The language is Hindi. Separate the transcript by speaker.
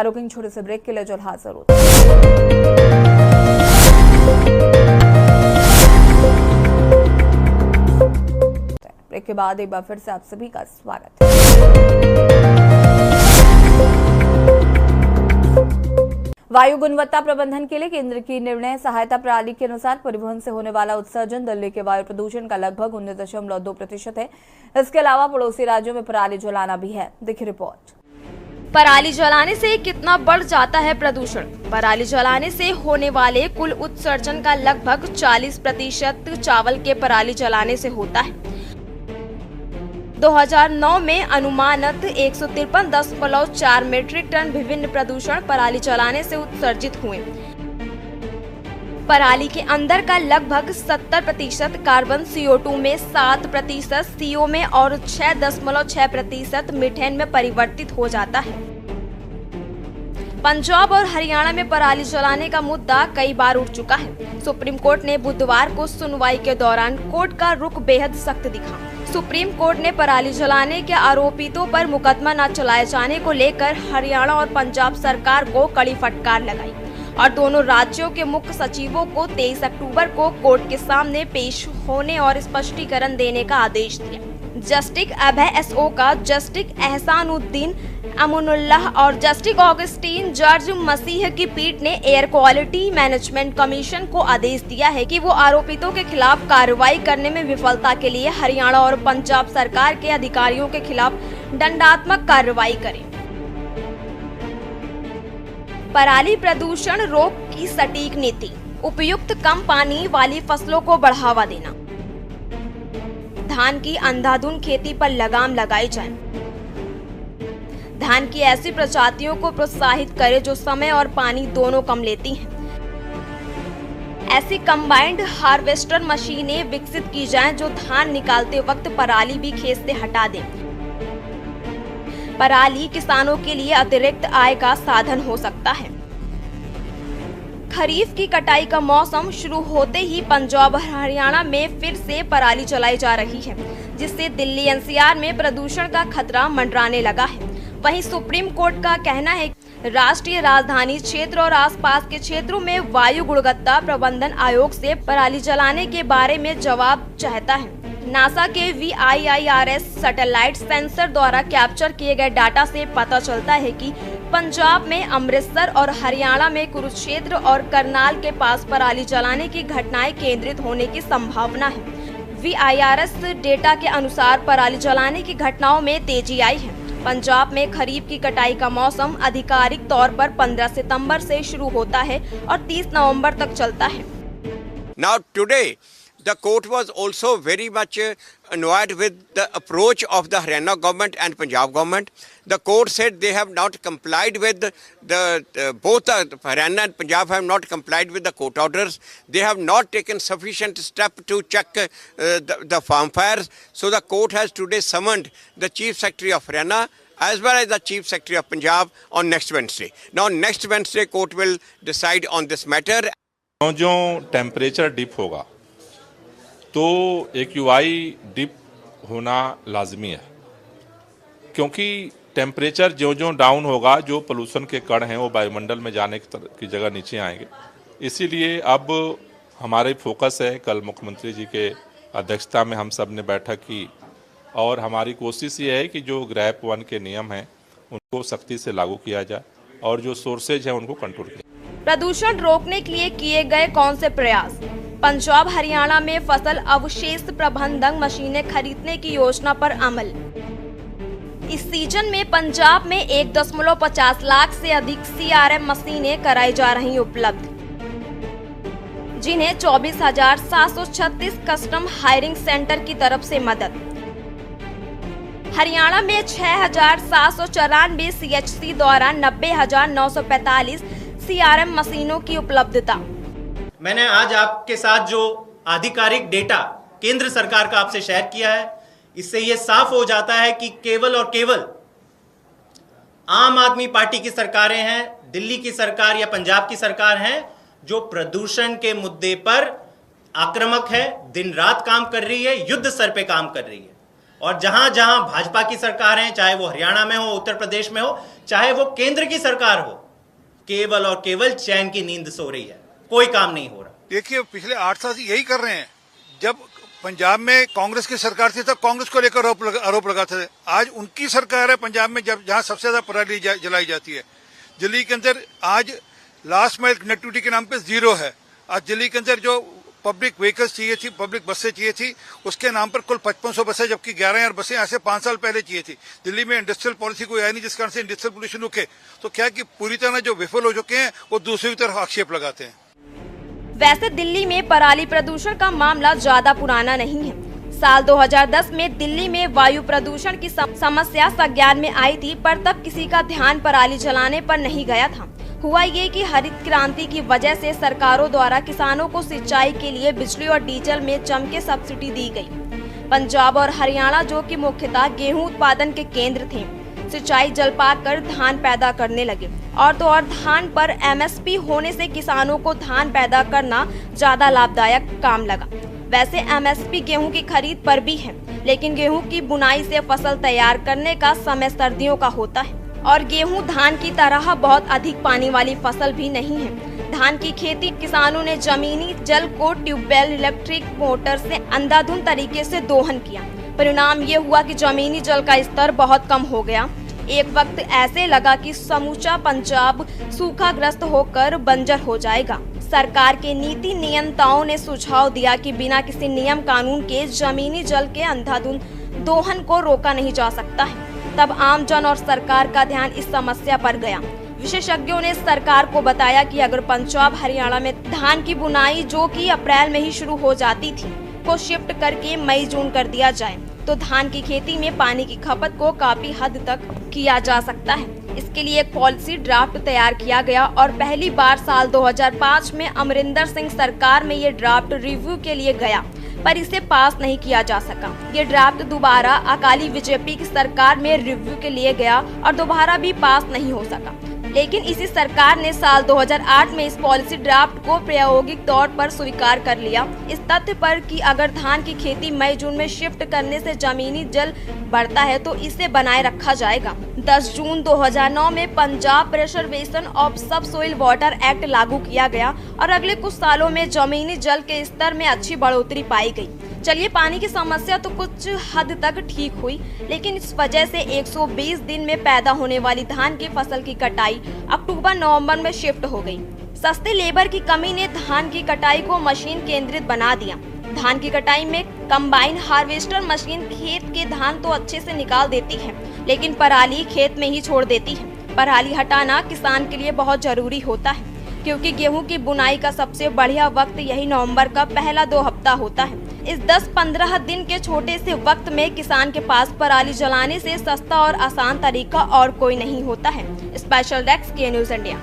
Speaker 1: रुकेंगे छोटे से ब्रेक के लिए, जल्द हाजिर होते ब्रेक के बाद एक बार फिर से आप सभी का स्वागत है। वायु गुणवत्ता प्रबंधन के लिए केंद्र की निर्णय सहायता प्रणाली के अनुसार परिवहन से होने वाला उत्सर्जन दिल्ली के वायु प्रदूषण का लगभग 19.2% है। इसके अलावा पड़ोसी राज्यों में पराली जलाना भी है। देखिए रिपोर्ट।
Speaker 2: पराली जलाने से कितना बढ़ जाता है प्रदूषण? पराली जलाने से होने वाले कुल उत्सर्जन का लगभग 40% चावल के पराली जलाने से होता है। 2009 में अनुमानित 153.4 मीट्रिक टन विभिन्न प्रदूषण पराली जलाने से उत्सर्जित हुए। पराली के अंदर का लगभग 70% कार्बन CO2 में, 7% CO में और 6.6% मीथेन में परिवर्तित हो जाता है। पंजाब और हरियाणा में पराली जलाने का मुद्दा कई बार उठ चुका है। सुप्रीम कोर्ट ने बुधवार को सुनवाई के दौरान कोर्ट का रुख बेहद सख्त दिखा। सुप्रीम कोर्ट ने पराली जलाने के आरोपितों पर मुकदमा न चलाए जाने को लेकर हरियाणा और पंजाब सरकार को कड़ी फटकार लगाई और दोनों राज्यों के मुख्य सचिवों को 23 अक्टूबर को कोर्ट के सामने पेश होने और स्पष्टीकरण देने का आदेश दिया। जस्टिस अभय SO, जस्टिस एहसानुद्दीन अमनुल्लाह और जस्टिस ऑगस्टीन जॉर्ज मसीह की पीठ ने एयर क्वालिटी मैनेजमेंट कमीशन को आदेश दिया है कि वो आरोपितों के खिलाफ कार्रवाई करने में विफलता के लिए हरियाणा और पंजाब सरकार के अधिकारियों के खिलाफ दंडात्मक कार्रवाई करें। पराली प्रदूषण रोक की सटीक नीति, उपयुक्त कम पानी वाली फसलों को बढ़ावा देना, धान की अंधाधुंध खेती पर लगाम लगाई जाए, धान की ऐसी प्रजातियों को प्रोत्साहित करें जो समय और पानी दोनों कम लेती हैं। ऐसी कंबाइंड हार्वेस्टर मशीनें विकसित की जाएं जो धान निकालते वक्त पराली भी खेत से हटा दें। पराली किसानों के लिए अतिरिक्त आय का साधन हो सकता है। खरीफ की कटाई का मौसम शुरू होते ही पंजाब और हरियाणा में फिर से पराली जलाई जा रही है, जिससे दिल्ली NCR में प्रदूषण का खतरा मंडराने लगा है। वहीं सुप्रीम कोर्ट का कहना है कि राष्ट्रीय राजधानी क्षेत्र और आसपास के क्षेत्रों में वायु गुणवत्ता प्रबंधन आयोग से पराली जलाने के बारे में जवाब चाहता है। नासा के VIIRS सैटेलाइट सेंसर द्वारा कैप्चर किए गए डाटा से पता चलता है कि पंजाब में अमृतसर और हरियाणा में कुरुक्षेत्र और करनाल के पास पराली जलाने की घटनाएं केंद्रित होने की संभावना है। VIRS डेटा के अनुसार पराली जलाने की घटनाओं में तेजी आई है। पंजाब में खरीफ की कटाई का मौसम आधिकारिक तौर पर 15 सितंबर से शुरू होता है और 30 नवंबर तक चलता है।
Speaker 3: Now today the court was also very much annoyed with the approach of the Haryana government and Punjab government. The court said they have not complied with both Haryana and Punjab have not complied with the court orders. They have not taken sufficient step to check the farm fires. So the court has today summoned the Chief Secretary of Haryana as well as the Chief Secretary of Punjab on next Wednesday. Now next Wednesday court will decide on this matter.
Speaker 4: जो टेम्परेचर डिप होगा तो AQI डिप होना लाजमी है, क्योंकि टेम्परेचर जो डाउन होगा, जो पोल्यूशन के कण हैं वो वायुमंडल में जाने की जगह नीचे आएंगे। इसीलिए अब हमारे फोकस है, कल मुख्यमंत्री जी के अध्यक्षता में हम सब ने बैठक की और हमारी कोशिश ये है कि जो ग्रैप 1 के नियम हैं उनको सख्ती से लागू किया जाए और जो सोर्सेज है उनको कंट्रोल किया।
Speaker 2: प्रदूषण रोकने के लिए किए गए कौन से प्रयास? पंजाब हरियाणा में फसल अवशेष प्रबंधन मशीनें खरीदने की योजना पर अमल। इस सीजन में पंजाब में 1.50 लाख से अधिक CRM मशीनें कराई जा रही उपलब्ध, जिन्हें 24,736 कस्टम हायरिंग सेंटर की तरफ से मदद। हरियाणा में 6,794 CHC द्वारा 90,945 CRM मशीनों की उपलब्धता।
Speaker 5: मैंने आज आपके साथ जो आधिकारिक डेटा केंद्र सरकार का आपसे शेयर किया है, इससे ये साफ हो जाता है कि केवल और केवल आम आदमी पार्टी की सरकारें हैं, दिल्ली की सरकार या पंजाब की सरकार हैं, जो प्रदूषण के मुद्दे पर आक्रामक है, दिन रात काम कर रही है, युद्ध स्तर पे काम कर रही है। और जहां जहां भाजपा की सरकार है, चाहे वो हरियाणा में हो, उत्तर प्रदेश में हो, चाहे वो केंद्र की सरकार हो, केवल और केवल चैन की नींद सो रही है, कोई काम नहीं हो रहा।
Speaker 6: देखिए, पिछले 8 साल से यही कर रहे हैं। जब पंजाब में कांग्रेस की सरकार थी तब कांग्रेस को लेकर आरोप लगाते थे। आज उनकी सरकार है पंजाब में जहां सबसे ज्यादा पराली जलाई जाती है। दिल्ली के अंदर आज लास्ट माइल कनेक्टिविटी के नाम पे 0 है। आज दिल्ली के अंदर जो पब्लिक व्हीकल्स चाहिए थी, पब्लिक बसें चाहिए थी, उसके नाम पर कुल 5500 बसें, जबकि 11,000 बसें ऐसे 5 साल पहले चाहिए थी। दिल्ली में इंडस्ट्रियल पॉलिसी कोई आई नहीं, जिस कारण से इंडस्ट्रियल पोल्यूशन रुके। तो क्या कि पूरी तरह जो विफल हो चुके हैं वो दूसरी तरफ आक्षेप लगाते हैं।
Speaker 2: वैसे दिल्ली में पराली प्रदूषण का मामला ज्यादा पुराना नहीं है। साल 2010 में दिल्ली में वायु प्रदूषण की समस्या संज्ञान में आई थी, पर तब किसी का ध्यान पराली जलाने पर नहीं गया था। हुआ ये कि हरित क्रांति की वजह से सरकारों द्वारा किसानों को सिंचाई के लिए बिजली और डीजल में जमके सब्सिडी दी गई। पंजाब और हरियाणा, जो कि मुख्यतः गेहूं उत्पादन के केंद्र थे, सिंचाई जल पाकर धान पैदा करने लगे। और तो और धान पर MSP होने से किसानों को धान पैदा करना ज्यादा लाभदायक काम लगा। वैसे MSP गेहूं की खरीद पर भी है, लेकिन गेहूं की बुनाई से फसल तैयार करने का समय सर्दियों का होता है और गेहूं धान की तरह बहुत अधिक पानी वाली फसल भी नहीं है। धान की खेती किसानों ने जमीनी जल को ट्यूबवेल, इलेक्ट्रिक मोटर से अंधाधुंध तरीके से दोहन किया। परिणाम ये हुआ कि जमीनी जल का स्तर बहुत कम हो गया। एक वक्त ऐसे लगा कि समूचा पंजाब सूखाग्रस्त होकर बंजर हो जाएगा। सरकार के नीति नियंताओं ने सुझाव दिया कि बिना किसी नियम कानून के जमीनी जल के अंधाधुंध दोहन को रोका नहीं जा सकता है। तब आम जन और सरकार का ध्यान इस समस्या पर गया। विशेषज्ञों ने सरकार को बताया कि अगर पंजाब हरियाणा में धान की बुनाई, जो कि अप्रैल में ही शुरू हो जाती थी, को शिफ्ट करके मई जून कर दिया जाए तो धान की खेती में पानी की खपत को काफी हद तक किया जा सकता है। इसके लिए एक पॉलिसी ड्राफ्ट तैयार किया गया और पहली बार साल 2005 में अमरिंदर सिंह सरकार में ये ड्राफ्ट रिव्यू के लिए गया, पर इसे पास नहीं किया जा सका। ये ड्राफ्ट दोबारा अकाली बीजेपी की सरकार में रिव्यू के लिए गया और दोबारा भी पास नहीं हो सका। लेकिन इसी सरकार ने साल 2008 में इस पॉलिसी ड्राफ्ट को प्रायोगिक तौर पर स्वीकार कर लिया, इस तथ्य पर कि अगर धान की खेती मई जून में शिफ्ट करने से जमीनी जल बढ़ता है तो इसे बनाए रखा जाएगा। 10 जून 2009 में पंजाब प्रिजर्वेशन ऑफ सब सोइल वाटर एक्ट लागू किया गया और अगले कुछ सालों में जमीनी जल के स्तर में अच्छी बढ़ोतरी पाई गई। चलिए, पानी की समस्या तो कुछ हद तक ठीक हुई, लेकिन इस वजह से 120 दिन में पैदा होने वाली धान की फसल की कटाई अक्टूबर-नवंबर में शिफ्ट हो गई। सस्ते लेबर की कमी ने धान की कटाई को मशीन केंद्रित बना दिया। धान की कटाई में कंबाइन हार्वेस्टर मशीन खेत के धान तो अच्छे से निकाल देती है, लेकिन पराली खेत में ही छोड़ देती है। पराली हटाना किसान के लिए बहुत जरूरी होता है, क्योंकि गेहूं की बुनाई का सबसे बढ़िया वक्त यही नवंबर का पहला 2 हफ्ता होता है। इस 10-15 दिन के छोटे से वक्त में किसान के पास पराली जलाने से सस्ता और आसान तरीका और कोई नहीं होता है। स्पेशल डेस्क के न्यूज़ इंडिया।